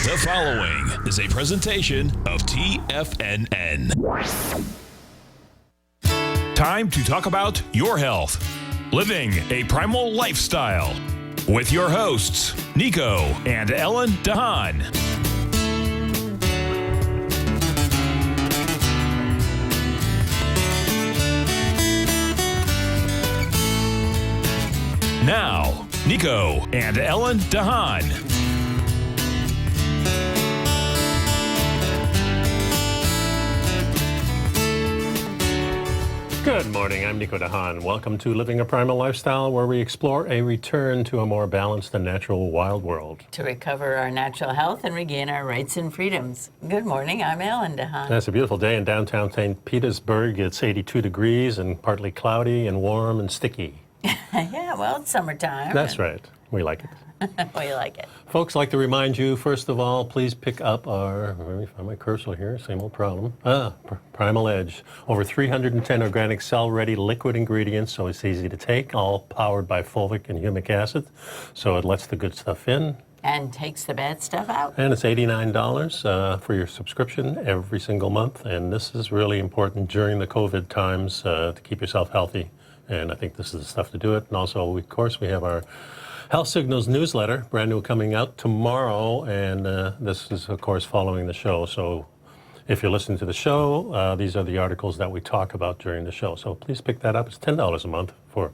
The following is a presentation of TFNN. Time to talk about your health. Living a Primal Lifestyle. With your hosts, Nico and Ellen Haan. Now, Nico and Ellen Haan. Good morning, I'm Nico Haan. Welcome to Living a Primal Lifestyle, where we explore a return to a more balanced and natural wild world. To recover our natural health and regain our rights and freedoms. Good morning, I'm Ellen Haan. It's a beautiful day in downtown St. Petersburg. It's 82 degrees and partly cloudy and warm and sticky. Yeah, well, it's summertime. That's right. We like it. We like it. Folks, I'd like to remind you, first of all, please pick up our, let me find my cursor here, same old problem. Primal Edge. Over 310 organic cell-ready liquid ingredients, so it's easy to take, all powered by fulvic and humic acid. So it lets the good stuff in. And takes the bad stuff out. And it's $89 for your subscription every single month. And this is really important during the COVID times to keep yourself healthy. And I think this is the stuff to do it. And also, of course, we have our Health Signals newsletter, brand new, coming out tomorrow, and this is, of course, following the show. So if you're listening to the show, these are the articles that we talk about during the show. So please pick that up. It's $10 a month for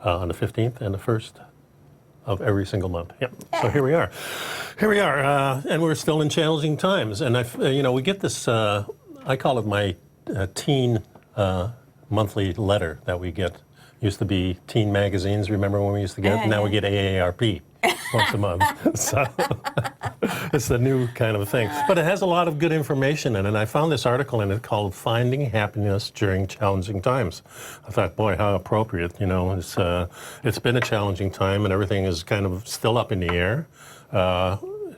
on the 15th and the 1st of every single month. Yep. So here we are. And we're still in challenging times. And we get this, I call it my teen monthly letter that we get. Used to be teen magazines, remember when we used to get it? Now we get AARP once a month. So it's a new kind of thing. But it has a lot of good information in it. And I found this article in it called Finding Happiness During Challenging Times. I thought, boy, how appropriate. It's been a challenging time and everything is kind of still up in the air.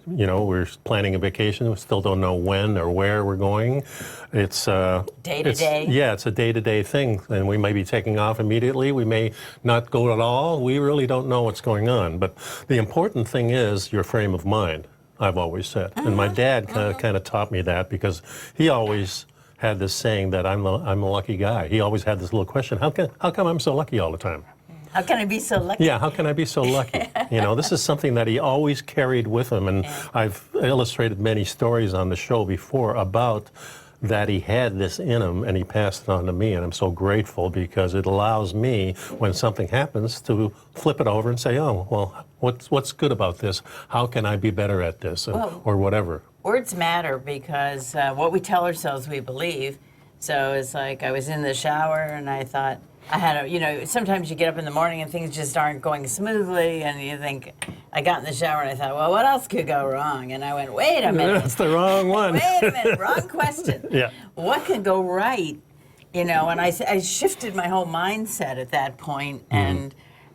We're planning a vacation. We still don't know when or where we're going. It's day to day. Yeah, it's a day-to-day thing. And we may be taking off immediately. We may not go at all. We really don't know what's going on. But the important thing is your frame of mind, I've always said. And my dad kind of taught me that, because he always had this saying that I'm a lucky guy. He always had this little question, how come I'm so lucky all the time? How can I be so lucky? Yeah, how can I be so lucky? This is something that he always carried with him, and I've illustrated many stories on the show before about that he had this in him, and he passed it on to me, and I'm so grateful, because it allows me, when something happens, to flip it over and say, oh, well, what's good about this? How can I be better at this, or whatever? Words matter, because what we tell ourselves we believe. So it's like I was in the shower and I thought, sometimes you get up in the morning and things just aren't going smoothly, and you think, I got in the shower and I thought, well, what else could go wrong? And I went, wait a minute. That's the wrong one. Wait a minute, wrong question. Yeah. What could go right? And I shifted my whole mindset at that point,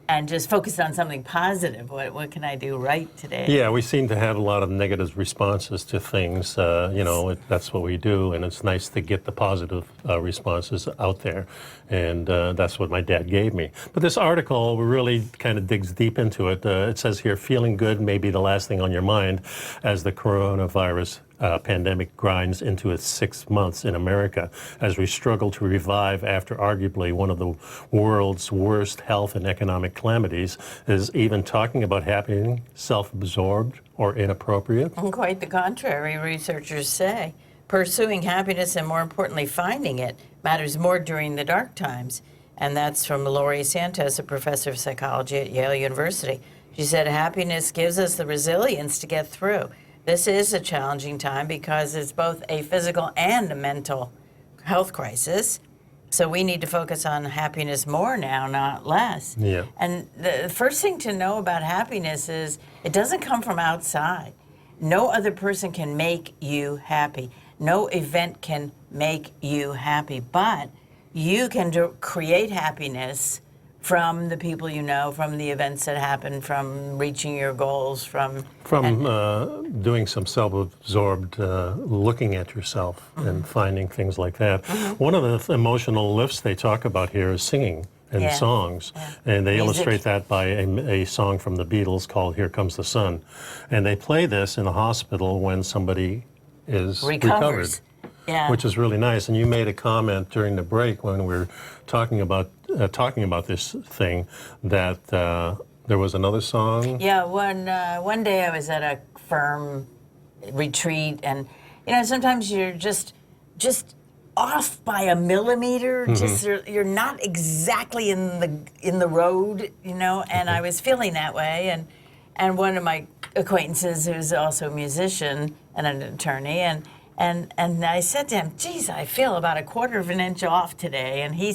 and just focused on something positive. What can I do right today? Yeah, we seem to have a lot of negative responses to things. That's what we do, and it's nice to get the positive responses out there. And that's what my dad gave me. But this article really kind of digs deep into it. It says here, feeling good may be the last thing on your mind as the coronavirus pandemic grinds into its 6 months in America, as we struggle to revive after arguably one of the world's worst health and economic calamities. Is even talking about happening self-absorbed or inappropriate? And quite the contrary, researchers say. Pursuing happiness, and more importantly, finding it, matters more during the dark times. And that's from Laurie Santos, a professor of psychology at Yale University. She said, happiness gives us the resilience to get through. This is a challenging time because it's both a physical and a mental health crisis. So we need to focus on happiness more now, not less. Yeah. And the first thing to know about happiness is it doesn't come from outside. No other person can make you happy. No event can make you happy. But you can create happiness from the people you know, from the events that happen, from reaching your goals, from doing some self-absorbed looking at yourself and finding things like that. One of the emotional lifts they talk about here is singing. and Yeah. songs. Yeah. And they Music. illustrate that by a song from the Beatles called Here Comes the Sun. And they play this in a hospital when somebody is recovered. Yeah. Which is really nice. And you made a comment during the break when we were talking about this thing that there was another song. Yeah, one day I was at a firm retreat, and sometimes you're just off by a millimeter. Just you're not exactly in the road, And I was feeling that way, and one of my acquaintances who's also a musician and an attorney, and I said to him, geez, I feel about a quarter of an inch off today. And he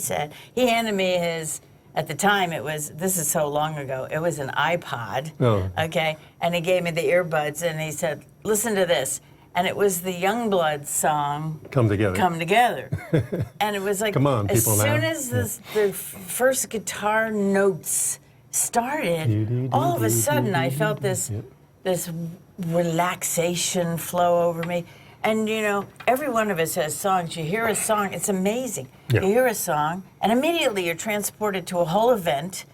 handed me his, at the time this is so long ago, it was an iPod, okay? And he gave me the earbuds and he said, listen to this. And it was the Youngblood song, Come Together. And it was like, Come on, as people soon now. as the first guitar notes started, all of a sudden I felt this relaxation flow over me. And every one of us has songs. You hear a song, it's amazing. Yeah. You hear a song, and immediately you're transported to a whole event,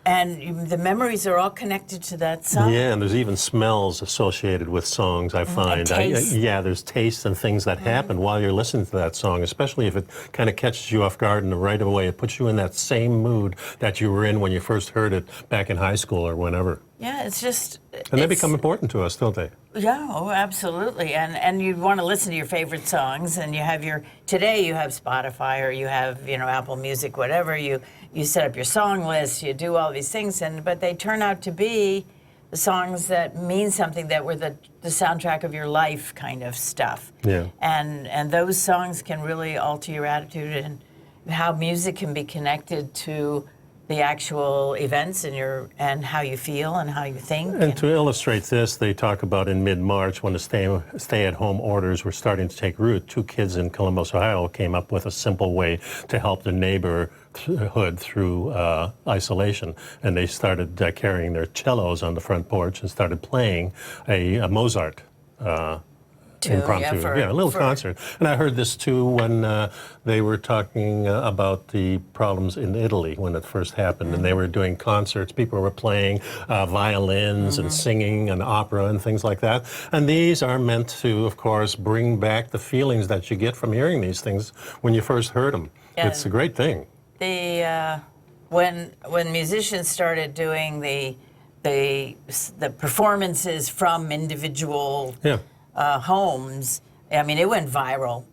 and the memories are all connected to that song. Yeah, and there's even smells associated with songs, I find. taste. There's tastes and things that happen while you're listening to that song, especially if it kind of catches you off guard and right away it puts you in that same mood that you were in when you first heard it back in high school or whenever. Yeah, it's just... And they become important to us, don't they? Yeah, absolutely. And you want to listen to your favorite songs, and today you have Spotify or you have, Apple Music, whatever. You set up your song list, you do all these things, but they turn out to be the songs that mean something, that were the soundtrack of your life kind of stuff. Yeah. And those songs can really alter your attitude, and how music can be connected to the actual events and how you feel and how you think. And to illustrate this, they talk about in mid-March when the stay-at-home orders were starting to take root, 2 kids in Columbus, Ohio came up with a simple way to help the neighborhood through isolation. And they started carrying their cellos on the front porch and started playing a Mozart impromptu, a little concert. And I heard this too when they were talking about the problems in Italy when it first happened, and they were doing concerts. People were playing violins and singing and opera and things like that. And these are meant to, of course, bring back the feelings that you get from hearing these things when you first heard them. Yeah. It's a great thing. When musicians started doing the performances from individual homes, I mean, it went viral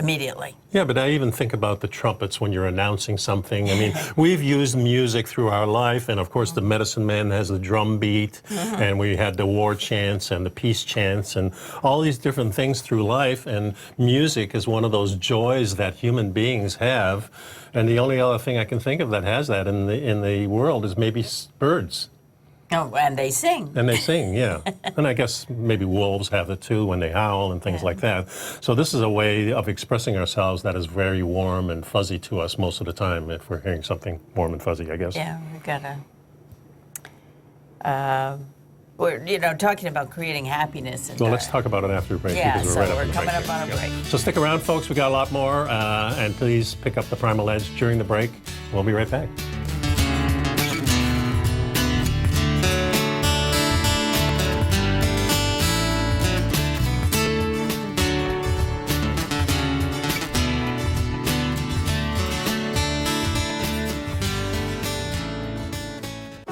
immediately. Yeah, but I even think about the trumpets when you're announcing something. I mean, we've used music through our life, and of course the medicine man has the drum beat, and we had the war chants and the peace chants and all these different things through life, and music is one of those joys that human beings have. And the only other thing I can think of that has that in the world is maybe birds. Oh, and they sing. And they sing, yeah. And I guess maybe wolves have it too when they howl and things like that. So this is a way of expressing ourselves that is very warm and fuzzy to us most of the time if we're hearing something warm and fuzzy, I guess. Yeah, we gotta... we're, talking about creating happiness. Well, let's talk about it after the break. Yeah, because so right we're the coming break up on a break. So stick around, folks. We got a lot more. And please pick up the Primal Edge during the break. We'll be right back.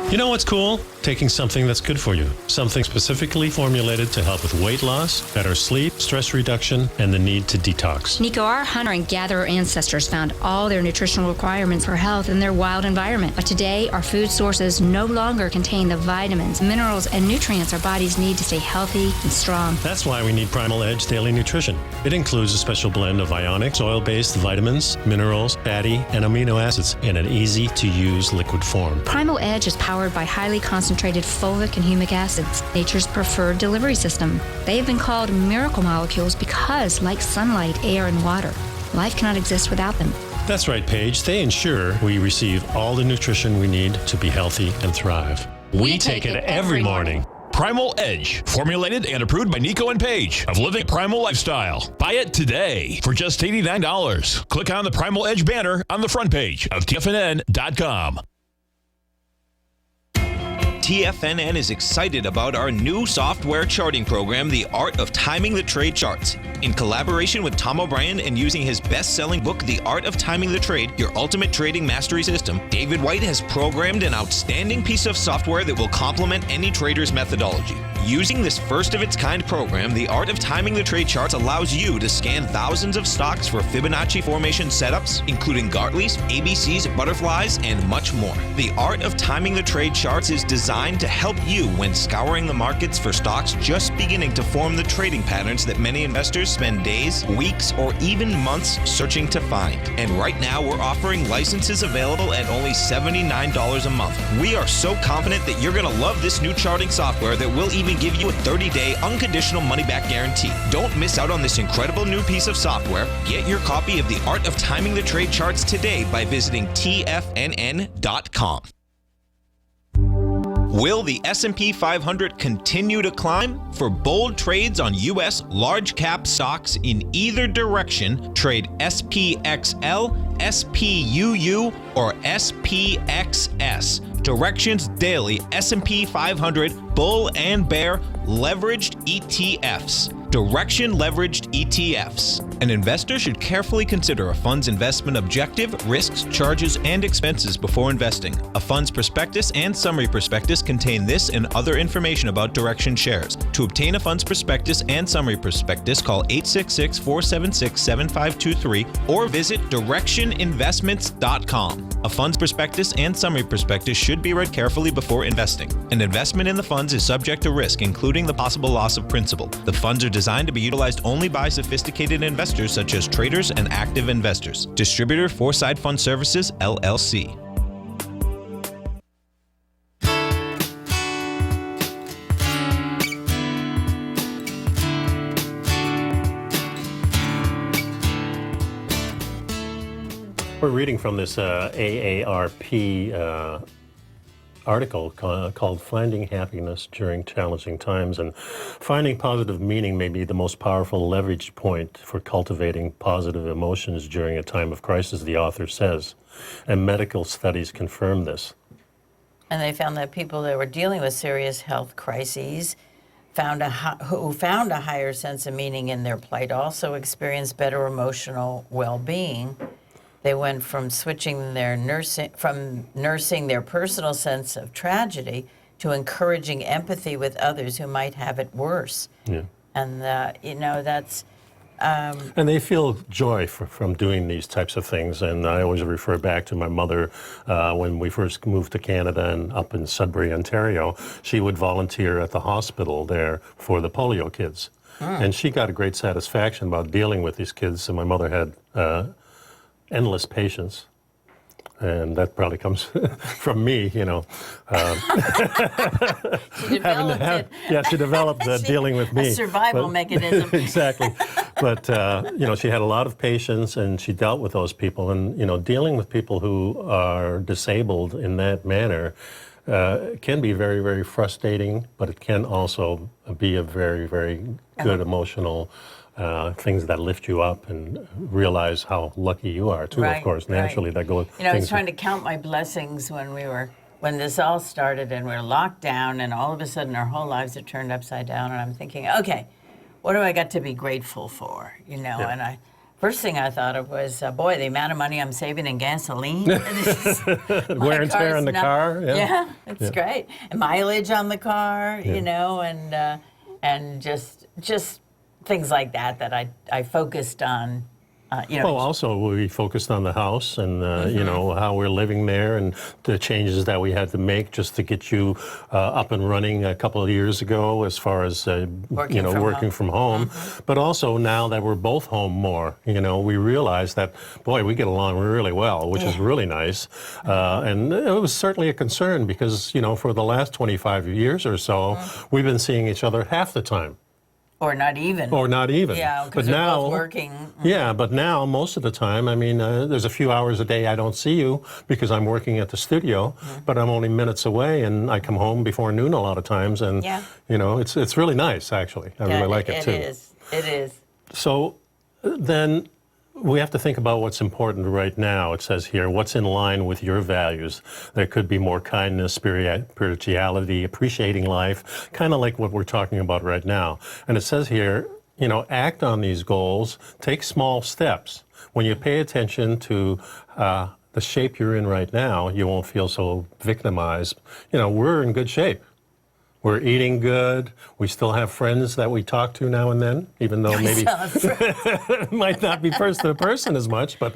You know what's cool? Taking something that's good for you. Something specifically formulated to help with weight loss, better sleep, stress reduction, and the need to detox. Nico, our hunter and gatherer ancestors found all their nutritional requirements for health in their wild environment. But today, our food sources no longer contain the vitamins, minerals, and nutrients our bodies need to stay healthy and strong. That's why we need Primal Edge Daily Nutrition. It includes a special blend of ionic, oil-based vitamins, minerals, fatty, and amino acids in an easy-to-use liquid form. Primal Edge is powered by highly concentrated fulvic and humic acids, nature's preferred delivery system. They have been called miracle molecules because, like sunlight, air, and water, life cannot exist without them. That's right, Paige. They ensure we receive all the nutrition we need to be healthy and thrive. We take it every morning. Primal Edge, formulated and approved by Nico and Paige of Living Primal Lifestyle. Buy it today for just $89. Click on the Primal Edge banner on the front page of TFNN.com. TFNN is excited about our new software charting program, The Art of Timing the Trade Charts. In collaboration with Tom O'Brien and using his best-selling book, The Art of Timing the Trade, Your Ultimate Trading Mastery System, David White has programmed an outstanding piece of software that will complement any trader's methodology. Using this first-of-its-kind program, The Art of Timing the Trade Charts allows you to scan thousands of stocks for Fibonacci formation setups, including Gartley's, ABC's, butterflies, and much more. The Art of Timing the Trade Charts is designed to help you when scouring the markets for stocks just beginning to form the trading patterns that many investors spend days, weeks, or even months searching to find. And right now, we're offering licenses available at only $79 a month. We are so confident that you're going to love this new charting software that will even give you a 30-day unconditional money-back guarantee. Don't miss out on this incredible new piece of software. Get your copy of The Art of Timing the Trade Charts today by visiting TFNN.com. Will the S&P 500 continue to climb? For bold trades on U.S. large-cap stocks in either direction, trade SPXL, SPUU, or SPXS. Directions Daily S&P 500 Bull and Bear Leveraged ETFs. Direction Leveraged ETFs. An investor should carefully consider a fund's investment objective, risks, charges, and expenses before investing. A fund's prospectus and summary prospectus contain this and other information about Direction shares. To obtain a fund's prospectus and summary prospectus, call 866-476-7523 or visit directioninvestments.com. A fund's prospectus and summary prospectus should be read carefully before investing. An investment in the funds is subject to risk, including the possible loss of principal. The funds are designed to be utilized only by sophisticated investors such as traders and active investors. Distributor Foreside Fund Services, LLC. We're reading from this AARP article called Finding Happiness During Challenging Times, and finding positive meaning may be the most powerful leverage point for cultivating positive emotions during a time of crisis, the author says, and medical studies confirm this. And they found that people that were dealing with serious health crises who found a higher sense of meaning in their plight also experienced better emotional well-being. They went from nursing their personal sense of tragedy to encouraging empathy with others who might have it worse. Yeah. And that's. And they feel joy from doing these types of things. And I always refer back to my mother when we first moved to Canada and up in Sudbury, Ontario. She would volunteer at the hospital there for the polio kids. And she got a great satisfaction about dealing with these kids. And my mother had endless patience, and that probably comes from me, She developed it. Yeah, she developed dealing with me. A survival mechanism. Exactly. But, she had a lot of patience, and she dealt with those people. And, dealing with people who are disabled in that manner can be very, very frustrating, but it can also be a very, very good emotional things that lift you up and realize how lucky you are too. Right, of course, naturally that goes. I was trying to count my blessings when this all started and we were locked down, and all of a sudden our whole lives are turned upside down. And I'm thinking, okay, what do I got to be grateful for? Yeah. And first thing I thought of was, boy, the amount of money I'm saving in gasoline. Wear and tear on the car. Yeah, it's great. And mileage on the car, and just things like that I focused on. Also we focused on the house and, how we're living there and the changes that we had to make just to get you up and running a couple of years ago as far as, working from home. But also now that we're both home more, we realize that, boy, we get along really well, which is really nice. And it was certainly a concern because, for the last 25 years or so, we've been seeing each other half the time. Or not even. Or not even. Yeah, because they're both working. Yeah, but now, most of the time, I mean, there's a few hours a day I don't see you because I'm working at the studio, but I'm only minutes away, and I come home before noon a lot of times, and, you know, it's really nice, actually. I really like it, too. It is. So then we have to think about what's important right now. It says here, what's in line with your values? There could be more kindness, spirituality, appreciating life, kind of like what we're talking about right now. And it says here, you know, act on these goals, take small steps. When you pay attention to the shape you're in right now, you won't feel so victimized. You know, we're in good shape. We're eating good. We still have friends that we talk to now and then, even though maybe it might not be person to person as much, but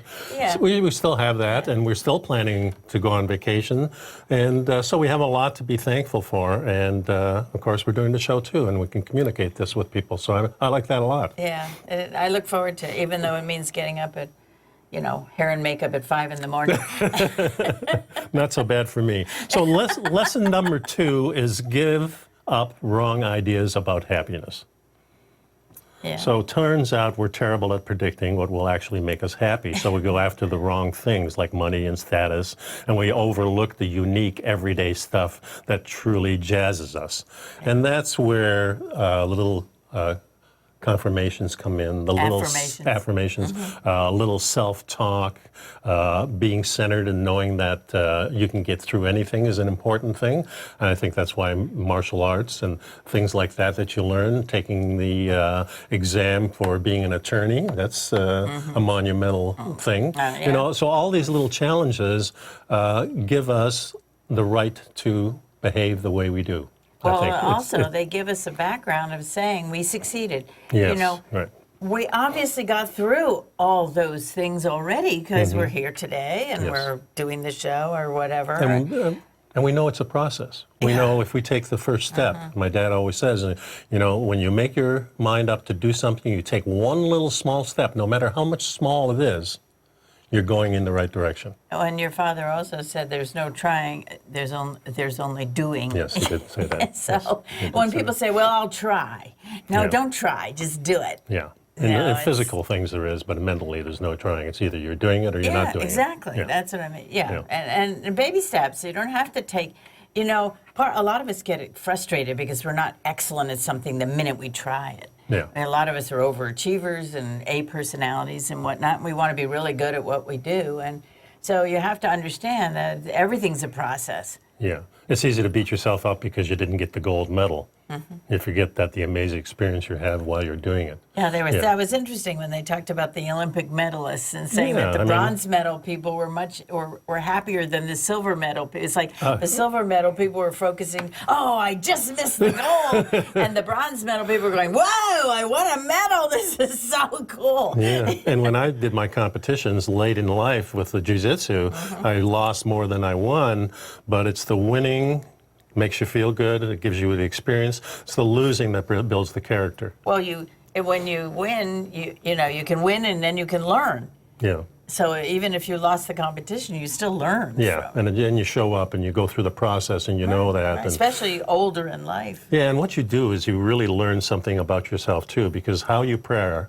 we still have that, and we're still planning to go on vacation. And so we have a lot to be thankful for. And of course, we're doing the show too, and we can communicate this with people. So I like that a lot. Yeah, I look forward to it, even though it means getting up at, you know, hair and makeup at 5 in the morning. Not so bad for me. So lesson number 2 is give up wrong ideas about happiness. Yeah. So turns out we're terrible at predicting what will actually make us happy. So we go after the wrong things like money and status, and we overlook the unique everyday stuff that truly jazzes us. And that's where little confirmations come in, the little affirmations, little self-talk, being centered and knowing that you can get through anything is an important thing. And I think that's why martial arts and things like that you learn, taking the exam for being an attorney, that's a monumental thing. You know, so all these little challenges give us the right to behave the way we do. Well, also, they give us a background of saying we succeeded. Yes, you know, we obviously got through all those things already because we're here today and we're doing the show or whatever. And we know it's a process. We know if we take the first step. My dad always says, you know, when you make your mind up to do something, you take one little small step, no matter how much small it is, you're going in the right direction. Oh, and your father also said there's no trying, there's only doing. Yes, he did say that. So when people say, well, I'll try. No, don't try, just do it. Yeah. In physical things there is, but mentally there's no trying. It's either you're doing it or you're not doing exactly. it. That's what I mean. Yeah. And baby steps. You don't have to take, you know, a lot of us get frustrated because we're not excellent at something the minute we try it. Yeah. And a lot of us are overachievers and A personalities and whatnot. And we want to be really good at what we do. And so you have to understand that everything's a process. Yeah. It's easy to beat yourself up because you didn't get the gold medal. You forget that the amazing experience you have while you're doing it. Yeah, that was interesting when they talked about the Olympic medalists and saying that the bronze medal people were happier than the silver medal. It's like the silver medal people were focusing, oh, I just missed the goal. And the bronze medal people were going, whoa, I won a medal. This is so cool. Yeah, and when I did my competitions late in life with the jiu-jitsu, I lost more than I won, but it's the winning makes you feel good, it gives you the experience. It's the losing that builds the character. Well, when you win, you know, you can win and then you can learn. Yeah. So even if you lost the competition, you still learn. Yeah, and then you show up and you go through the process and you know that. Right. Especially older in life. Yeah, and what you do is you really learn something about yourself too, because how you prepare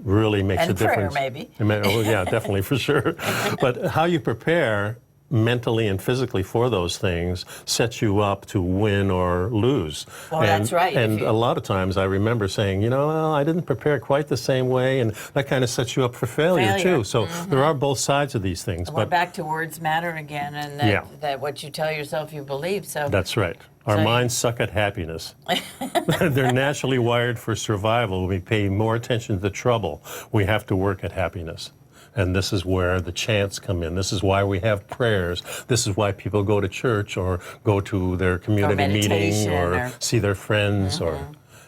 really makes a difference. And prayer, maybe. Oh, yeah, definitely, for sure. But how you prepare mentally and physically for those things sets you up to win or lose. Well, that's right. And a lot of times I remember saying, you know, well, I didn't prepare quite the same way, and that kind of sets you up for failure. Too. So there are both sides of these things. We're back to words matter again, and that what you tell yourself you believe. So that's right. Our minds suck at happiness. They're naturally wired for survival. We pay more attention to trouble. We have to work at happiness. And this is where the chants come in. This is why we have prayers. This is why people go to church or go to their community meeting or see their friends. Or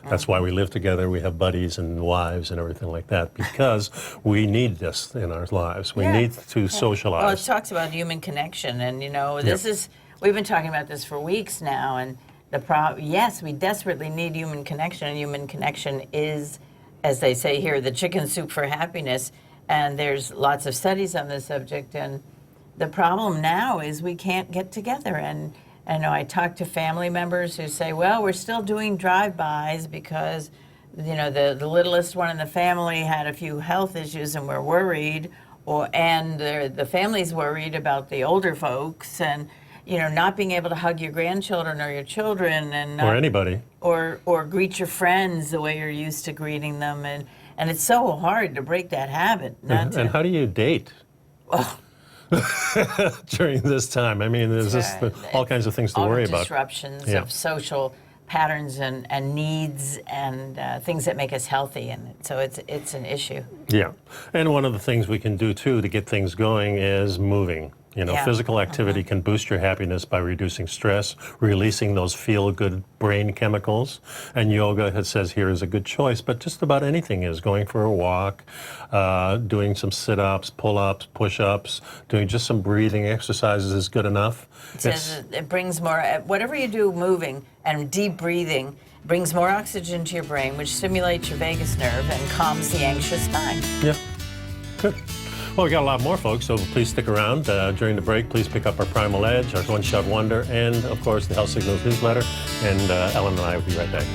that's why we live together. We have buddies and wives and everything like that, because we need this in our lives. We need to socialize. Well, it talks about human connection. And, you know, this is, we've been talking about this for weeks now. And yes, we desperately need human connection. And human connection is, as they say here, the chicken soup for happiness. And there's lots of studies on this subject, and the problem now is we can't get together. And I know I talk to family members who say, well, we're still doing drive-bys because, the littlest one in the family had a few health issues and we're worried, and the family's worried about the older folks and, not being able to hug your grandchildren or your children and Or anybody. or greet your friends the way you're used to greeting them, and it's so hard to break that habit. And how do you date? During this time? I mean, there's just all kinds of things to worry about. Disruptions of social patterns and needs and things that make us healthy, and so it's an issue. Yeah, and one of the things we can do too to get things going is moving. Physical activity can boost your happiness by reducing stress, releasing those feel-good brain chemicals. And yoga, it says here, is a good choice, but just about anything is. Going for a walk, doing some sit-ups, pull-ups, push-ups, doing just some breathing exercises is good enough. It says it brings more, whatever you do moving and deep breathing, brings more oxygen to your brain, which stimulates your vagus nerve and calms the anxious mind. Yeah, good. Well, we got a lot more, folks, so please stick around. During the break, please pick up our Primal Edge, our One-Shot Wonder, and, of course, the Health Signals newsletter. And Ellen and I will be right back.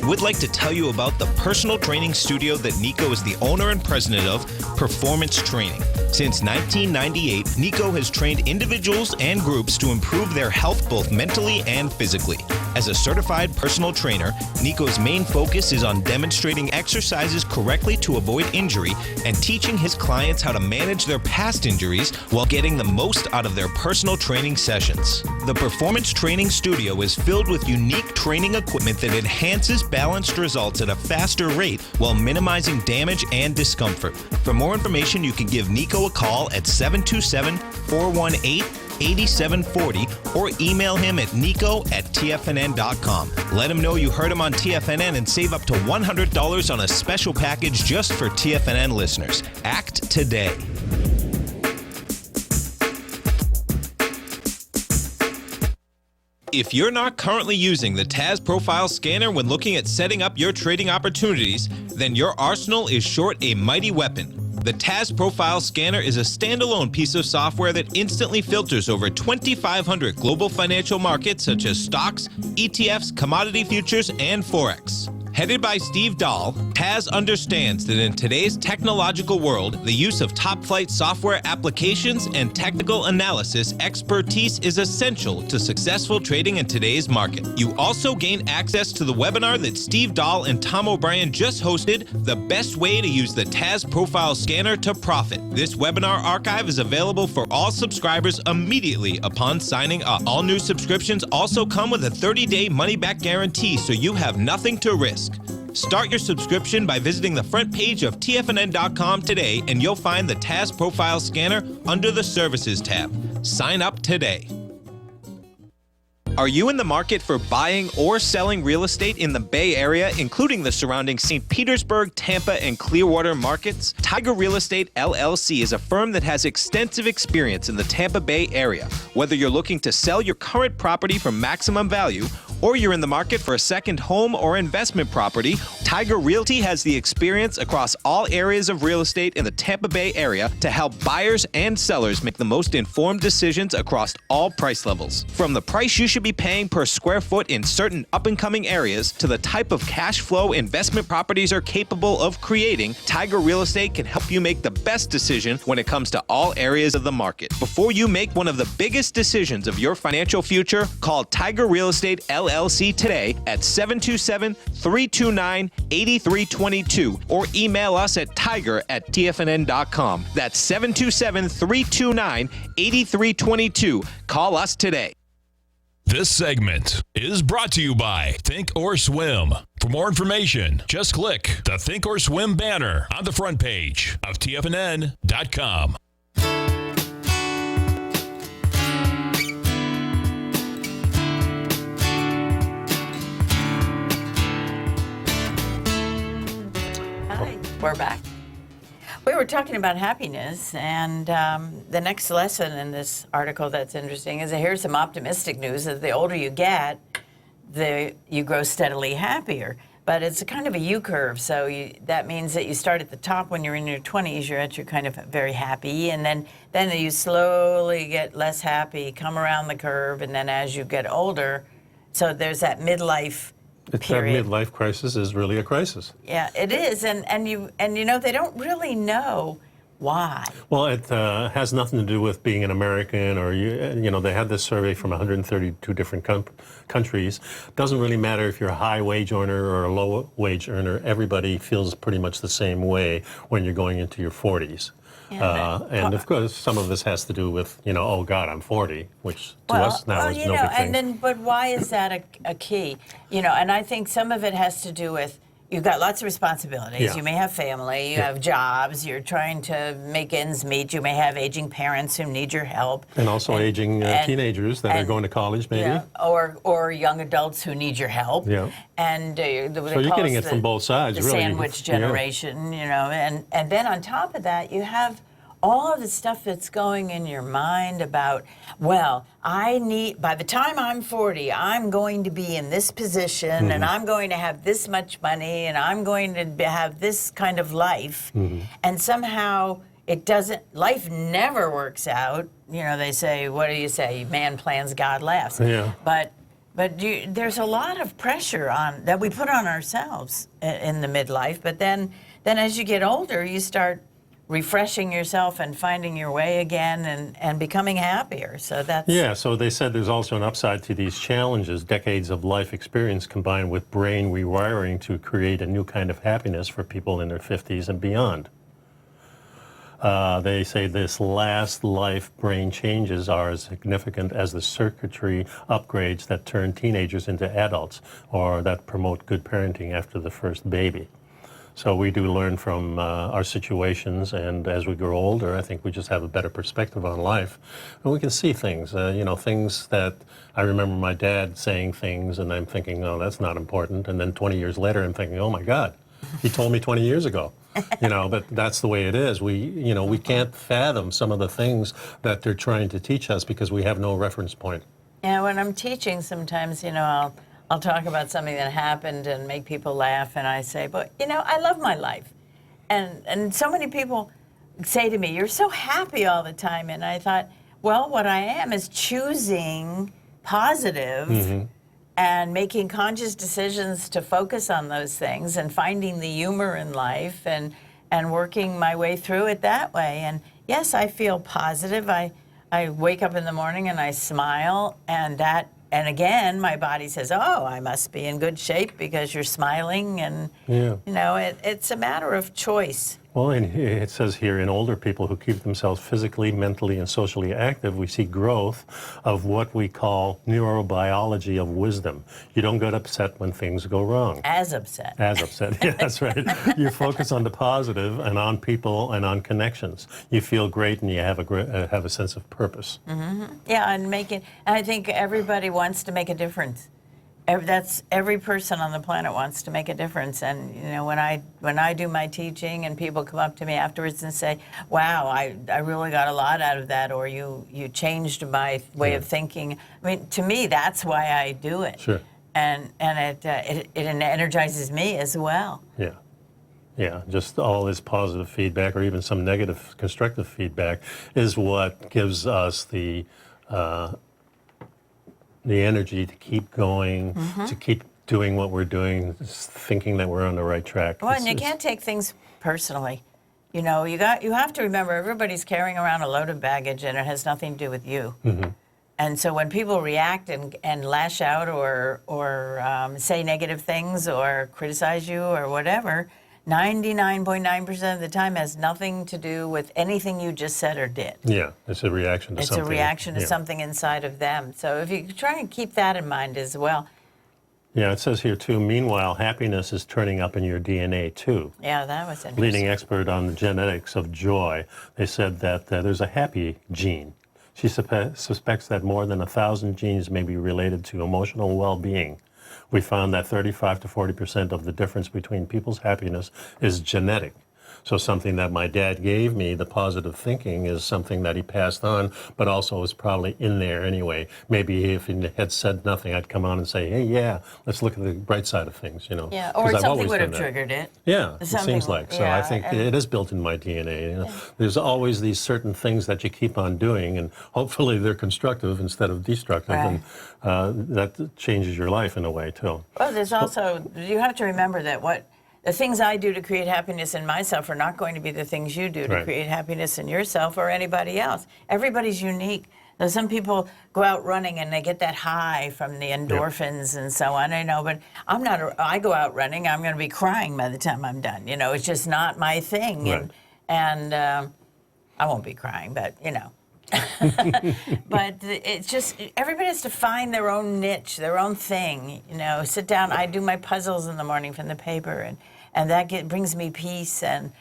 We'd like to tell you about the personal training studio that Nico is the owner and president of, Performance Training. Since 1998, Nico has trained individuals and groups to improve their health both mentally and physically. As a certified personal trainer, Nico's main focus is on demonstrating exercises correctly to avoid injury and teaching his clients how to manage their past injuries while getting the most out of their personal training sessions. The Performance Training Studio is filled with unique training equipment that enhances balanced results at a faster rate while minimizing damage and discomfort. For more information, you can give Nico a call at 727-418-8740 or email him at nico@tfnn.com. Let him know you heard him on TFNN and save up to $100 on a special package just for TFNN listeners. Act today. If you're not currently using the TAS Profile Scanner when looking at setting up your trading opportunities, then your arsenal is short a mighty weapon. The TAS Profile Scanner is a standalone piece of software that instantly filters over 2,500 global financial markets such as stocks, ETFs, commodity futures, and Forex. Headed by Steve Dahl, TAS understands that in today's technological world, the use of top-flight software applications and technical analysis expertise is essential to successful trading in today's market. You also gain access to the webinar that Steve Dahl and Tom O'Brien just hosted, The Best Way to Use the TAS Profile Scanner to Profit. This webinar archive is available for all subscribers immediately upon signing up. All new subscriptions also come with a 30-day money-back guarantee, so you have nothing to risk. Start your subscription by visiting the front page of TFNN.com today, and you'll find the TAS Profile Scanner under the Services tab. Sign up today. Are you in the market for buying or selling real estate in the Bay Area, including the surrounding St. Petersburg, Tampa, and Clearwater markets? Tiger Real Estate LLC is a firm that has extensive experience in the Tampa Bay area. Whether you're looking to sell your current property for maximum value, or you're in the market for a second home or investment property, Tiger Realty has the experience across all areas of real estate in the Tampa Bay area to help buyers and sellers make the most informed decisions across all price levels. From the price you should be paying per square foot in certain up-and-coming areas to the type of cash flow investment properties are capable of creating, Tiger Real Estate can help you make the best decision when it comes to all areas of the market. Before you make one of the biggest decisions of your financial future, call Tiger Real Estate LLC today at 727-329-8322 or email us at tiger@tfnn.com. That's 727-329-8322. Call us today. This segment is brought to you by Think or Swim. For more information, just click the Think or Swim banner on the front page of TFNN.com. Hi, we're back. We were talking about happiness, and the next lesson in this article that's interesting is that here's some optimistic news: that the older you get, you grow steadily happier. But it's a kind of a U-curve, so that means that you start at the top when you're in your 20s, you're at your kind of very happy, and then you slowly get less happy, come around the curve, and then as you get older, so there's that midlife period. That midlife crisis is really a crisis. Yeah, it is, and you know, they don't really know why. Well, it has nothing to do with being an American, or you know, they had this survey from 132 different countries. Doesn't really matter if you're a high wage earner or a low wage earner. Everybody feels pretty much the same way when you're going into your 40s. Yeah, and of course, some of this has to do with, you know, oh God, I'm 40, which to us now is no big thing. But why is that a key? You know, and I think some of it has to do with you've got lots of responsibilities. Yeah. You may have family, you have jobs, you're trying to make ends meet. You may have aging parents who need your help. And also aging teenagers that are going to college, maybe. Yeah, or young adults who need your help. Yeah. And So you're getting it from both sides, the really. sandwich generation, you know. And then on top of that, you have all of the stuff that's going in your mind about, well, by the time I'm 40, I'm going to be in this position, and I'm going to have this much money, and I'm going to have this kind of life. And somehow life never works out. You know, they say, what do you say? Man plans, God laughs. Yeah. But there's a lot of pressure that we put on ourselves in the midlife. But then as you get older, you start refreshing yourself and finding your way again and becoming happier. So that's... Yeah, so they said there's also an upside to these challenges, decades of life experience combined with brain rewiring to create a new kind of happiness for people in their 50s and beyond. They say this last life brain changes are as significant as the circuitry upgrades that turn teenagers into adults or that promote good parenting after the first baby. So we do learn from our situations, and as we grow older, I think we just have a better perspective on life. And we can see things, you know, things that I remember my dad saying things, and I'm thinking, oh, that's not important. And then 20 years later, I'm thinking, oh, my God, he told me 20 years ago. You know, but that's the way it is. We can't fathom some of the things that they're trying to teach us because we have no reference point. Yeah, when I'm teaching sometimes, you know, I'll talk about something that happened and make people laugh, and I say, but, you know, I love my life. And so many people say to me, you're so happy all the time. And I thought, well, what I am is choosing positive and making conscious decisions to focus on those things and finding the humor in life and working my way through it that way. And yes, I feel positive. I wake up in the morning and I smile, and again, my body says, oh, I must be in good shape because you're smiling. And, you know, it's a matter of choice. Well, and it says here, in older people who keep themselves physically, mentally, and socially active, we see growth of what we call neurobiology of wisdom. You don't get upset when things go wrong. As upset. As upset, yeah, that's right. You focus on the positive and on people and on connections. You feel great, and you have a sense of purpose. Yeah, and I think everybody wants to make a difference. Every person on the planet wants to make a difference. And, you know, when I do my teaching and people come up to me afterwards and say, wow, I really got a lot out of that, or you changed my way of thinking. I mean, to me, that's why I do it. Sure. And it energizes me as well. Yeah. Yeah, just all this positive feedback, or even some negative constructive feedback, is what gives us the energy to keep going, to keep doing what we're doing, thinking that we're on the right track. Well, and you can't take things personally. You know, you have to remember everybody's carrying around a load of baggage, and it has nothing to do with you. And so when people react and lash out or say negative things or criticize you or whatever, 99.9% of the time has nothing to do with anything you just said or did. Yeah, it's a reaction to something. It's a reaction to something inside of them. So if you try and keep that in mind as well. Yeah, it says here too, meanwhile, happiness is turning up in your DNA too. Yeah, that was interesting. Leading expert on the genetics of joy, they said that there's a happy gene. She suspects that more than 1,000 genes may be related to emotional well-being. We found that 35 to 40% of the difference between people's happiness is genetic. So something that my dad gave me, the positive thinking, is something that he passed on, but also was probably in there anyway. Maybe if he had said nothing, I'd come on and say, hey, yeah, let's look at the bright side of things, you know. Yeah, or 'Cause I've something always would have done that. triggered it. Yeah, it Something seems like. would- So I yeah, think and- it is built in my DNA. You know? There's always these certain things that you keep on doing, and hopefully they're constructive instead of destructive, Right. and that changes your life in a way, too. Well, there's also, you have to remember that the things I do to create happiness in myself are not going to be the things you do to Right. create happiness in yourself or anybody else. Everybody's unique. Now, some people go out running and they get that high from the endorphins and so on, I know, but I'm not, I go out running, I'm going to be crying by the time I'm done. You know, it's just not my thing. Right. And I won't be crying, but, you know. But it's just, everybody has to find their own niche, their own thing. You know, sit down. I do my puzzles in the morning from the paper, and that brings me peace and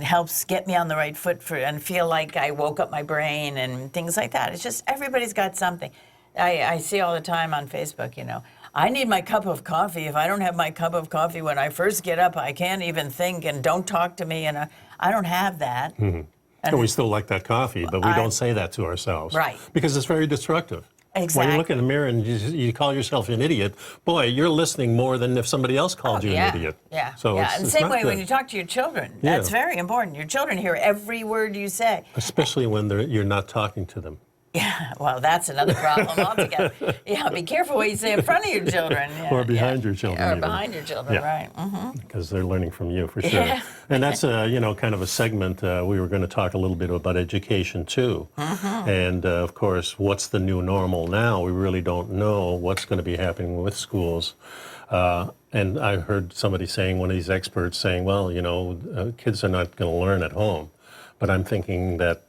helps get me on the right foot and feel like I woke up my brain and things like that. It's just, everybody's got something. I see all the time on Facebook, you know, I need my cup of coffee. If I don't have my cup of coffee when I first get up, I can't even think, and don't talk to me. And I don't have that. And we still like that coffee, but we don't say that to ourselves. Right. Because it's very destructive. Exactly. When you look in the mirror and you call yourself an idiot, boy, you're listening more than if somebody else called you an idiot. Yeah. So yeah. And the it's same not way good. when you talk to your children, Yeah. that's very important. Your children hear every word you say. Especially when you're not talking to them. Yeah, well, that's another problem altogether. Yeah, be careful what you say in front of your children. Yeah, Or behind your children, Or even. behind your children, Yeah. right. Mm-hmm. Because they're learning from you, for sure. Yeah. And that's, kind of a segment. We were going to talk a little bit about education, too. And, of course, what's the new normal now? We really don't know what's going to be happening with schools. And I heard somebody saying, one of these experts saying, well, kids are not going to learn at home. But I'm thinking that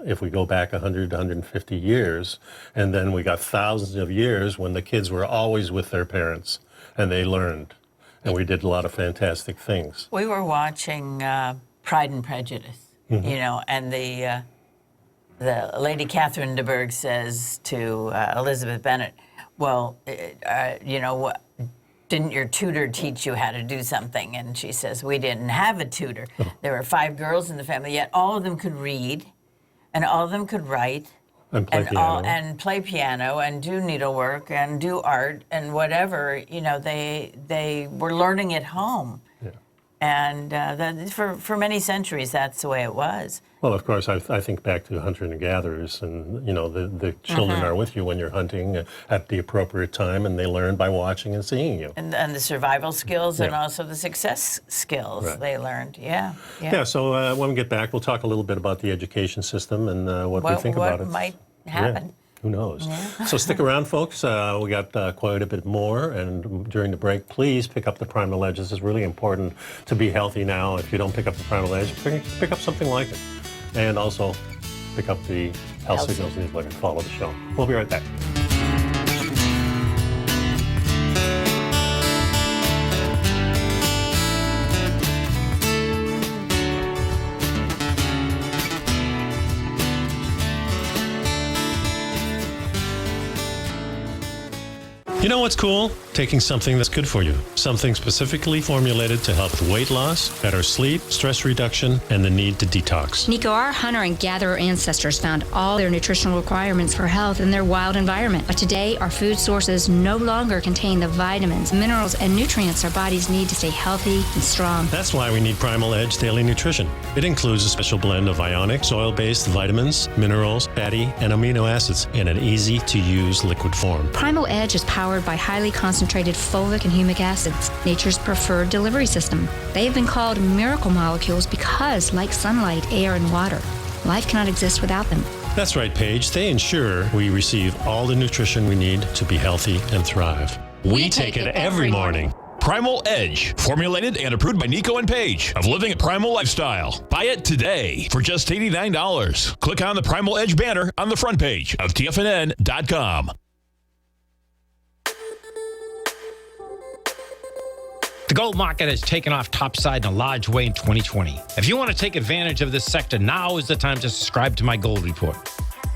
if we go back 100, 150 years, and then we got thousands of years when the kids were always with their parents, and they learned. And we did a lot of fantastic things. We were watching Pride and Prejudice, and the Lady Catherine de Bourgh says to Elizabeth Bennet, well, didn't your tutor teach you how to do something? And she says, we didn't have a tutor. There were 5 girls in the family, yet all of them could read, and all of them could write, And play piano. and play piano, and do needlework, and do art, and whatever. They were learning at home. Yeah. And for many centuries, that's the way it was. Well, of course, I think back to hunter and gatherers, and the children are with you when you're hunting at the appropriate time, and they learn by watching and seeing you. And the survival skills and Yeah. also the success skills Right. they learned. Yeah. Yeah, so when we get back, we'll talk a little bit about the education system and what we think about it. What might happen. Yeah, who knows? So stick around, folks. We got quite a bit more, and during the break, please pick up the Primal Edge. This is really important to be healthy now. If you don't pick up the Primal Edge, pick up something like it. And also pick up the Health Signals newsletter. Follow the show. We'll be right back. You know what's cool? Taking something that's good for you. Something specifically formulated to help with weight loss, better sleep, stress reduction, and the need to detox. Nico, our hunter and gatherer ancestors found all their nutritional requirements for health in their wild environment. But today, our food sources no longer contain the vitamins, minerals, and nutrients our bodies need to stay healthy and strong. That's why we need Primal Edge Daily Nutrition. It includes a special blend of ionic, soil-based vitamins, minerals, fatty, and amino acids in an easy-to-use liquid form. Primal Edge is powered by highly concentrated fulvic and humic acids, nature's preferred delivery system. They have been called miracle molecules because, like sunlight, air, and water, life cannot exist without them. That's right, Paige. They ensure we receive all the nutrition we need to be healthy and thrive. We take it every morning. Primal Edge, formulated and approved by Nico and Paige of Living a Primal Lifestyle. Buy it today for just $89. Click on the Primal Edge banner on the front page of TFNN.com. The gold market has taken off topside in a large way in 2020. If you want to take advantage of this sector, now is the time to subscribe to my gold report.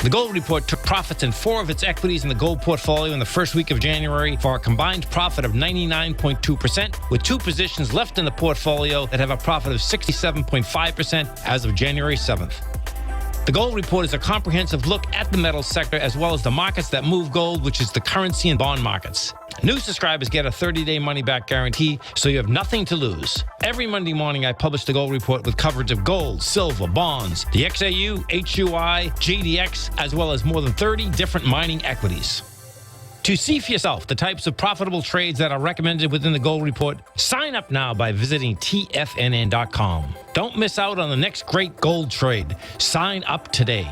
The Gold Report took profits in 4 of its equities in the gold portfolio in the first week of January for a combined profit of 99.2%, with 2 positions left in the portfolio that have a profit of 67.5% as of January 7th. The Gold Report is a comprehensive look at the metals sector as well as the markets that move gold, which is the currency and bond markets. New subscribers get a 30-day money-back guarantee, so you have nothing to lose. Every Monday morning, I publish the Gold Report with coverage of gold, silver, bonds, the XAU, HUI, GDX, as well as more than 30 different mining equities. To see for yourself the types of profitable trades that are recommended within the Gold Report, sign up now by visiting TFNN.com. Don't miss out on the next great gold trade. Sign up today.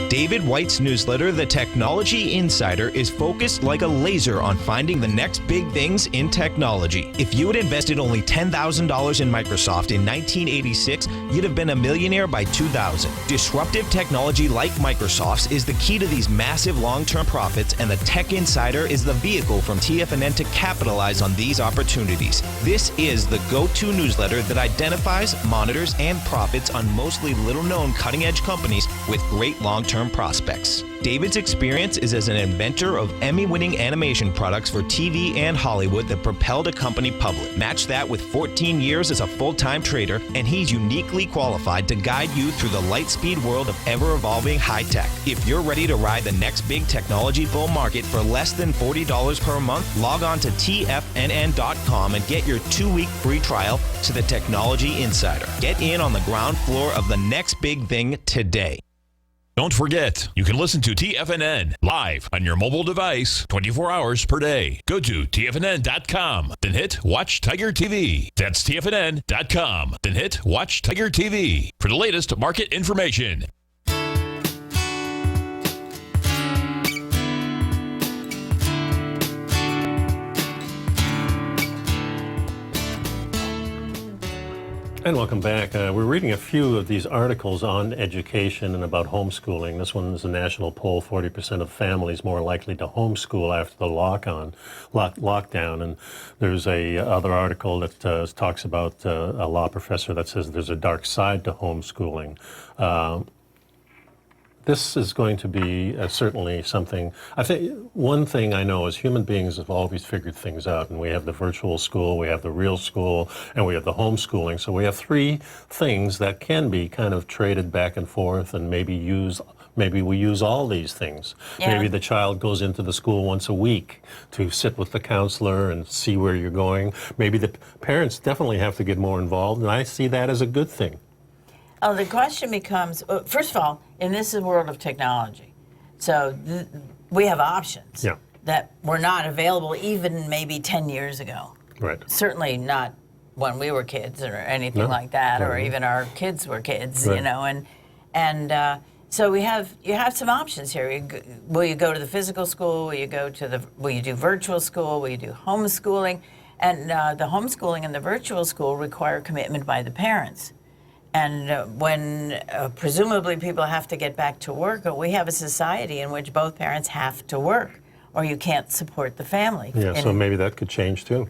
David White's newsletter, The Technology Insider, is focused like a laser on finding the next big things in technology. If you had invested only $10,000 in Microsoft in 1986, you'd have been a millionaire by 2000. Disruptive technology like Microsoft's is the key to these massive long-term profits, and the Tech Insider is the vehicle from TFNN to capitalize on these opportunities. This is the go-to newsletter that identifies, monitors, and profits on mostly little-known cutting-edge companies with great long-term prospects. David's experience is as an inventor of Emmy-winning animation products for TV and Hollywood that propelled a company public. Match that with 14 years as a full-time trader, and he's uniquely qualified to guide you through the light-speed world of ever-evolving high-tech. If you're ready to ride the next big technology bull market for less than $40 per month, log on to TFNN.com and get your 2-week free trial to the Technology Insider. Get in on the ground floor of the next big thing today. Don't forget, you can listen to TFNN live on your mobile device 24 hours per day. Go to TFNN.com, then hit Watch Tiger TV. That's TFNN.com, then hit Watch Tiger TV for the latest market information. And welcome back. We're reading a few of these articles on education and about homeschooling. This one is a national poll, 40% of families more likely to homeschool after the lockdown. And there's a other article that talks about a law professor that says there's a dark side to homeschooling. This is going to be certainly something. I think one thing I know is human beings have always figured things out, and we have the virtual school, we have the real school, and we have the homeschooling. So we have 3 things that can be kind of traded back and forth, and maybe we use all these things. Yeah. Maybe the child goes into the school once a week to sit with the counselor and see where you're going. Maybe the parents definitely have to get more involved, and I see that as a good thing. Oh, the question becomes, first of all, in this world of technology, so we have options that were not available even maybe 10 years ago. Right. Certainly not when we were kids or anything like that, or even our kids were kids, you know. And so you have some options here. Will you go to the physical school? Will you do virtual school? Will you do homeschooling? And the homeschooling and the virtual school require commitment by the parents. And when presumably people have to get back to work, we have a society in which both parents have to work, or you can't support the family. Yeah, so maybe that could change too.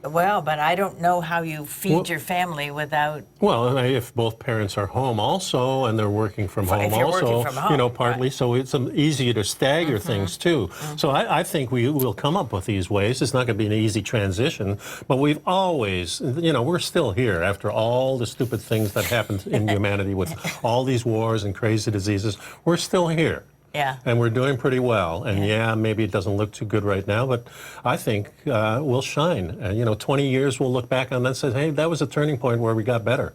Well, but I don't know how you feed your family without... Well, if both parents are home also, and they're working from home if you're also, working from home, you know, partly, right. So it's easier to stagger things too. So I think we will come up with these ways. It's not going to be an easy transition, but we've always, you know, we're still here after all the stupid things that happened in humanity with all these wars and crazy diseases. We're still here. Yeah. And we're doing pretty well. And maybe it doesn't look too good right now, but I think we'll shine. 20 years we'll look back on that and say, hey, that was a turning point where we got better.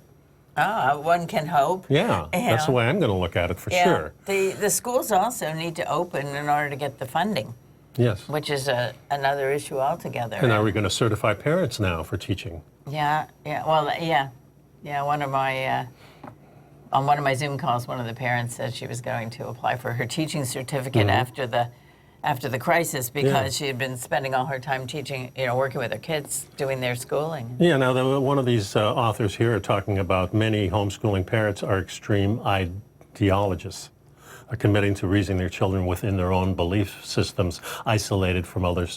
One can hope. Yeah, that's the way I'm going to look at it for sure. The schools also need to open in order to get the funding. Yes. Which is another issue altogether. And are we going to certify parents now for teaching? On one of my Zoom calls, one of the parents said she was going to apply for her teaching certificate after the crisis because she had been spending all her time teaching, working with her kids, doing their schooling. Yeah, now one of these authors here are talking about many homeschooling parents are extreme ideologists, are committing to raising their children within their own belief systems, isolated from other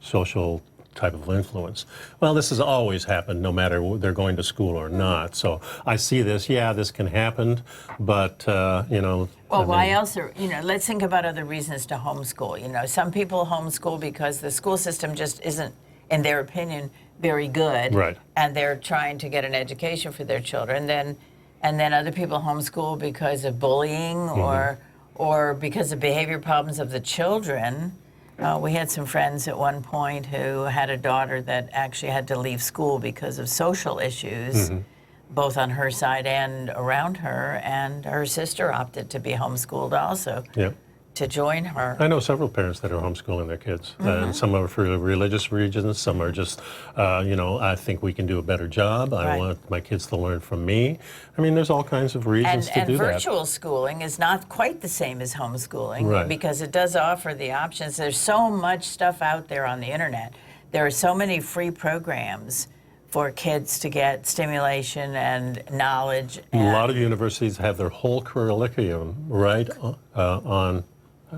social type of influence. Well, this has always happened, no matter they're going to school or not. So I see this. Yeah, this can happen, but you know. Well, why else? Let's think about other reasons to homeschool. Some people homeschool because the school system just isn't, in their opinion, very good, right? And they're trying to get an education for their children. And then other people homeschool because of bullying or because of behavior problems of the children. We had some friends at one point who had a daughter that actually had to leave school because of social issues, both on her side and around her, and her sister opted to be homeschooled also. Yep. To join her. I know several parents that are homeschooling their kids, and some are for religious reasons, some are just, I think we can do a better job. I want my kids to learn from me. I mean, there's all kinds of reasons to do that. And virtual schooling is not quite the same as homeschooling because it does offer the options. There's so much stuff out there on the internet. There are so many free programs for kids to get stimulation and knowledge. A lot of universities have their whole curriculum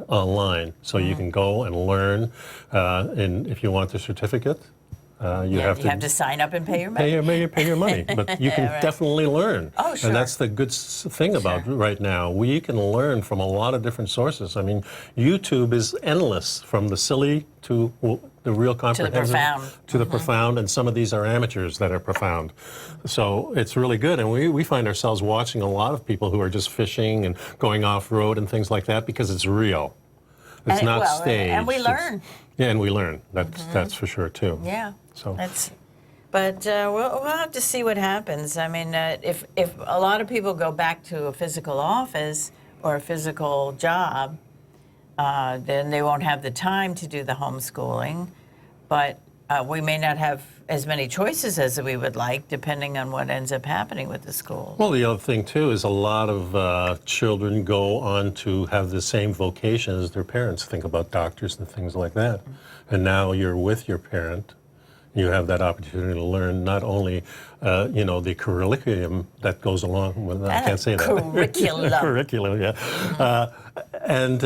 online, so you can go and learn, and if you want the certificate, you have to sign up and pay your money. Pay your money, but you can definitely learn. Oh, sure. And that's the good thing about right now. We can learn from a lot of different sources. I mean, YouTube is endless, from the silly to the real comprehensive, to the profound, and some of these are amateurs that are profound. So it's really good, and we find ourselves watching a lot of people who are just fishing and going off-road and things like that because it's real. It's not staged. And we learn. And we learn. That's for sure, too. Yeah. So but we'll have to see what happens. I mean, if a lot of people go back to a physical office or a physical job, then they won't have the time to do the homeschooling. But we may not have as many choices as we would like, depending on what ends up happening with the school. Well, the other thing, too, is a lot of children go on to have the same vocation as their parents. Think about doctors and things like that. And now you're with your parent. You have that opportunity to learn not only, the curriculum that goes along with, I can't say that. Curriculum. Curriculum, yeah. And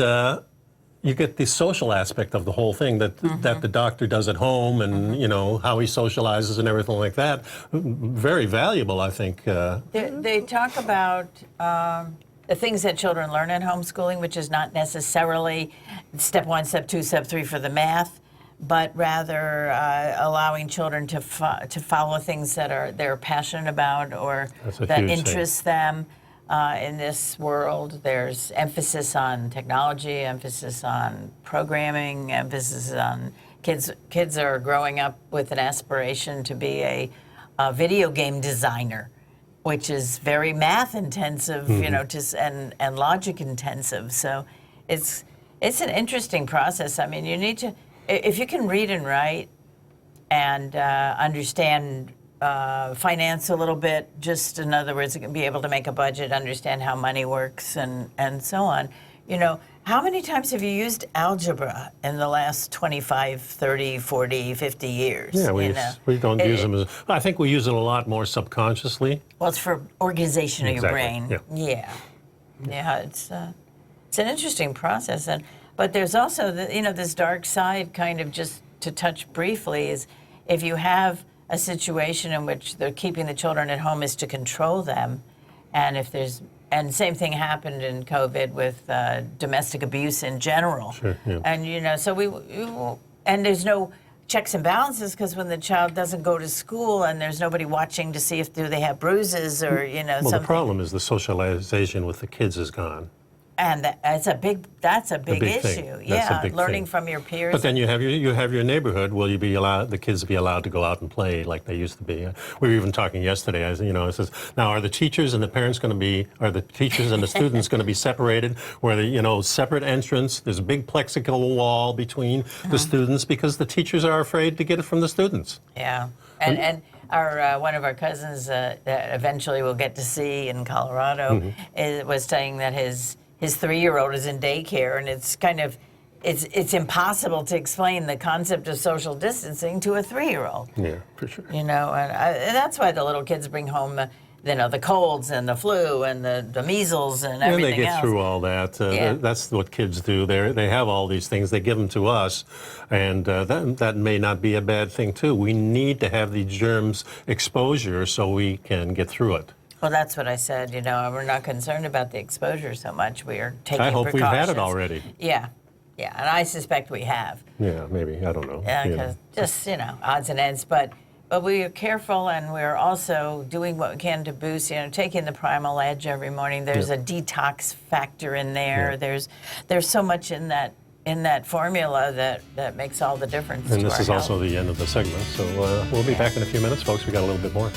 you get the social aspect of the whole thing that the doctor does at home, and, how he socializes and everything like that. Very valuable, I think. They talk about the things that children learn in homeschooling, which is not necessarily step 1, step 2, step 3 for the math, but rather allowing children to follow things that they're passionate about or that interest them in this world. There's emphasis on technology, emphasis on programming, emphasis on kids are growing up with an aspiration to be a video game designer, which is very math intensive, and logic intensive. So it's an interesting process. I mean, you need to, if you can read and write and understand finance a little bit, just in other words, be able to make a budget, understand how money works and so on. How many times have you used algebra in the last 25, 30, 40, 50 years? Yeah, we don't use them as, I think we use it a lot more subconsciously. Well, it's for organization of your brain. Yeah, it's an interesting process. But there's also, this dark side, kind of, just to touch briefly, is if you have a situation in which they're keeping the children at home is to control them, and same thing happened in COVID with domestic abuse in general. Sure, yeah. And so and there's no checks and balances, because when the child doesn't go to school and there's nobody watching to see if they have bruises or Well, something. the problem is the socialization with the kids is gone. And that's a big issue. Thing. Yeah, big learning thing. from your peers. But then you have your neighborhood. Will the kids be allowed to go out and play like they used to be? We were even talking yesterday. I says, now are the teachers and the parents going to be? Are the teachers and the students going to be separated? Where separate entrance? There's a big plexical wall between the students because the teachers are afraid to get it from the students. Yeah, and our one of our cousins that eventually we'll get to see in Colorado was saying that his 3-year-old is in daycare, and it's kind of, it's impossible to explain the concept of social distancing to a 3-year-old. Yeah, for sure. And that's why the little kids bring home the colds and the flu and the measles and everything else. And they get through all that. That's what kids do. They have all these things. They give them to us, and that may not be a bad thing, too. We need to have the germs exposure so we can get through it. Well, that's what I said. We're not concerned about the exposure so much. We are taking I hope precautions. we've had it already. Yeah, and I suspect we have. Yeah, maybe. I don't know. Yeah, because just, odds and ends. But we are careful, and we're also doing what we can to boost, taking the Primal Edge every morning. There's a detox factor in there. Yeah. There's so much in that formula that makes all the difference. And to this our is health. also the end of the segment. So we'll be back in a few minutes, folks. We got a little bit more.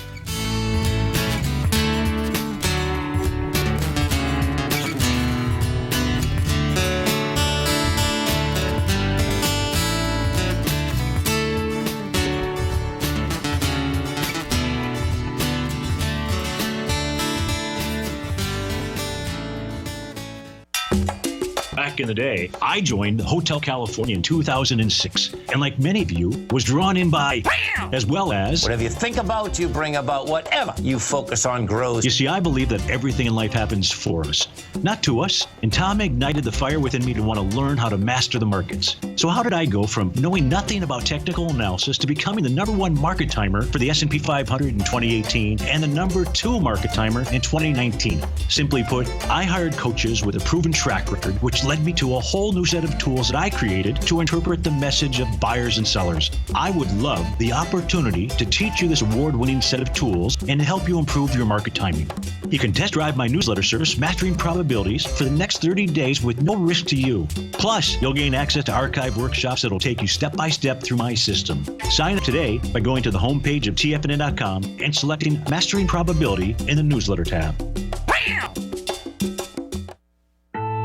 Back in the day, I joined Hotel California in 2006, and like many of you, was drawn in by, as well as, whatever you think about, you bring about. Whatever you focus on grows. You see, I believe that everything in life happens for us, not to us. And Tom ignited the fire within me to want to learn how to master the markets. So how did I go from knowing nothing about technical analysis to becoming the #1 market timer for the S&P 500 in 2018 and the #2 market timer in 2019? Simply put, I hired coaches with a proven track record, which led me to a whole new set of tools that I created to interpret the message of buyers and sellers. I would love the opportunity to teach you this award-winning set of tools and to help you improve your market timing. You can test drive my newsletter service, Mastering Probabilities, for the next 30 days with no risk to you. Plus, you'll gain access to archive workshops that'll take you step by step through my system. Sign up today by going to the homepage of TFNN.com and selecting Mastering Probability in the newsletter tab.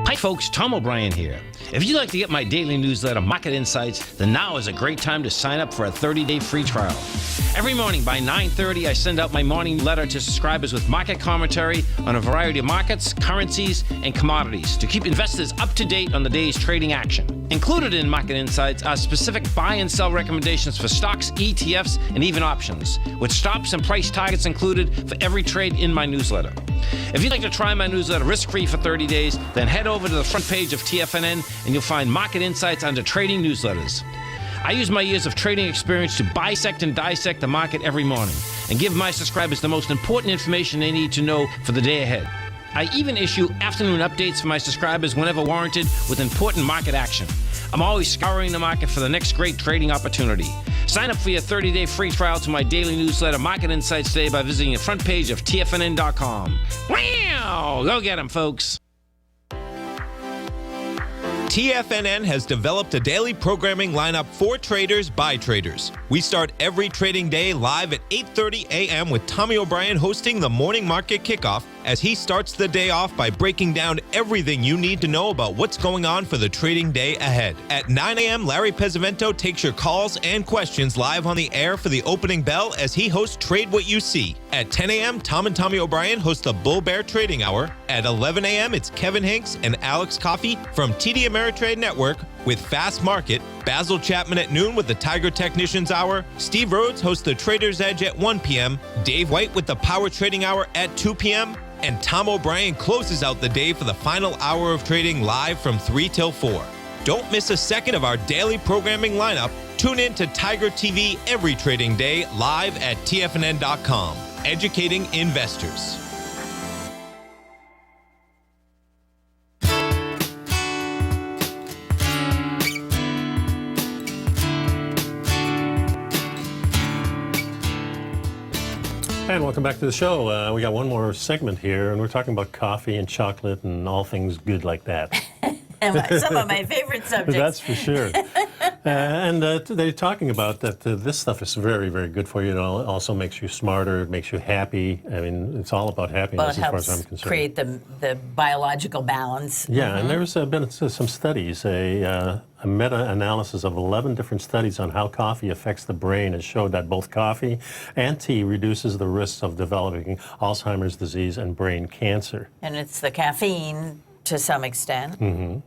Hi folks, Tom O'Brien here. If you'd like to get my daily newsletter, Market Insights, then now is a great time to sign up for a 30-day free trial. Every morning by 9:30, I send out my morning letter to subscribers with market commentary on a variety of markets, currencies, and commodities to keep investors up to date on the day's trading action. Included in Market Insights are specific buy and sell recommendations for stocks, ETFs, and even options, with stops and price targets included for every trade in my newsletter. If you'd like to try my newsletter risk-free for 30 days, then head over to the front page of TFNN and you'll find Market Insights under Trading Newsletters. I use my years of trading experience to bisect and dissect the market every morning and give my subscribers the most important information they need to know for the day ahead. I even issue afternoon updates for my subscribers whenever warranted with important market action. I'm always scouring the market for the next great trading opportunity. Sign up for your 30-day free trial to my daily newsletter, Market Insights, today by visiting the front page of TFNN.com. Wow! Go get 'em, folks. TFNN has developed a daily programming lineup for traders by traders. We start every trading day live at 8:30 a.m. with Tommy O'Brien hosting the morning market kickoff as he starts the day off by breaking down everything you need to know about what's going on for the trading day ahead. At 9 a.m., Larry Pesavento takes your calls and questions live on the air for the opening bell as he hosts Trade What You See. At 10 a.m., Tom and Tommy O'Brien host the Bull Bear Trading Hour. At 11 a.m., it's Kevin Hanks and Alex Coffey from TD Ameritrade Network with Fast Market. Basil Chapman at noon with the Tiger Technicians Hour. Steve Rhodes hosts the Trader's Edge at 1 p.m. Dave White with the Power Trading Hour at 2 p.m. And Tom O'Brien closes out the day for the final hour of trading live from 3 till 4. Don't miss a second of our daily programming lineup. Tune in to Tiger TV every trading day live at TFNN.com. Educating investors. And welcome back to the show. We got one more segment here, and we're talking about coffee and chocolate and all things good like that. Some of my favorite subjects. That's for sure. And they're talking about that this stuff is very, very good for you. It also makes you smarter. It makes you happy. I mean, it's all about happiness Well, it as far as I'm helps concerned. create the biological balance. Yeah, and there's been some studies, a meta-analysis of 11 different studies on how coffee affects the brain has showed that both coffee and tea reduces the risks of developing Alzheimer's disease and brain cancer. And it's the caffeine to some extent.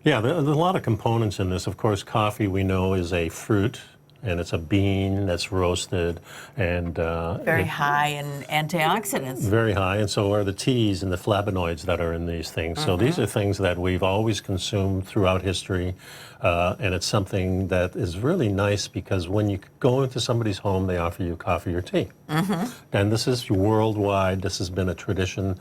Yeah, there's a lot of components in this. Of course, coffee we know is a fruit. and it's a bean that's roasted, and Very high in antioxidants. very high, and so are the teas and the flavonoids that are in these things. So these are things that we've always consumed throughout history, and it's something that is really nice because when you go into somebody's home, they offer you coffee or tea. And this is worldwide. This has been a tradition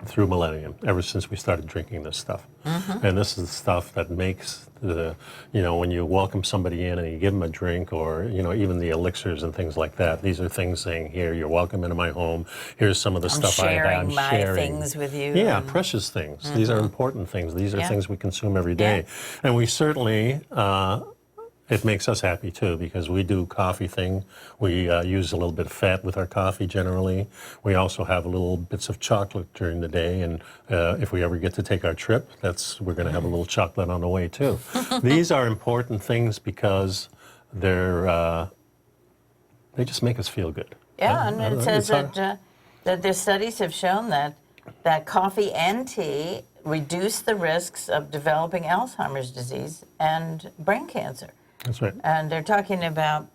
through millennium, ever since we started drinking this stuff. And this is the stuff that makes the, when you welcome somebody in and you give them a drink, or, even the elixirs and things like that. These are things saying, here, you're welcome into my home. Here's some of the stuff I have. I'm sharing my things with you. Yeah, precious things. These are important things. These are things we consume every day. And we certainly, it makes us happy too, because we do coffee thing. We use a little bit of fat with our coffee generally. We also have little bits of chocolate during the day, and if we ever get to take our trip, we're going to have a little chocolate on the way too. These are important things because they just make us feel good. Yeah, and it says that the studies have shown that coffee and tea reduce the risks of developing Alzheimer's disease and brain cancer. That's right. And they're talking about,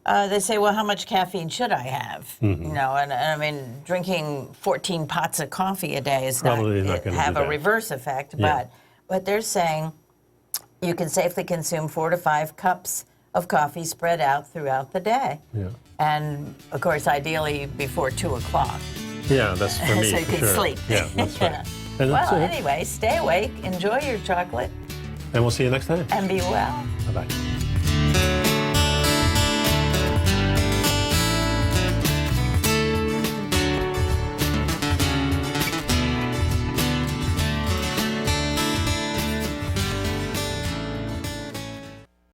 they say, well, how much caffeine should I have? And I mean, drinking 14 pots of coffee a day is Probably not gonna have do a that. reverse effect, Yeah. but they're saying you can safely consume 4 to 5 cups of coffee spread out throughout the day. Yeah. And, of course, ideally before 2 o'clock. Yeah, that's for me. So you for can sure. sleep. Yeah, that's right. And Well, that's it. anyway, stay awake, enjoy your chocolate, And we'll see you next time. and be well. Bye-bye.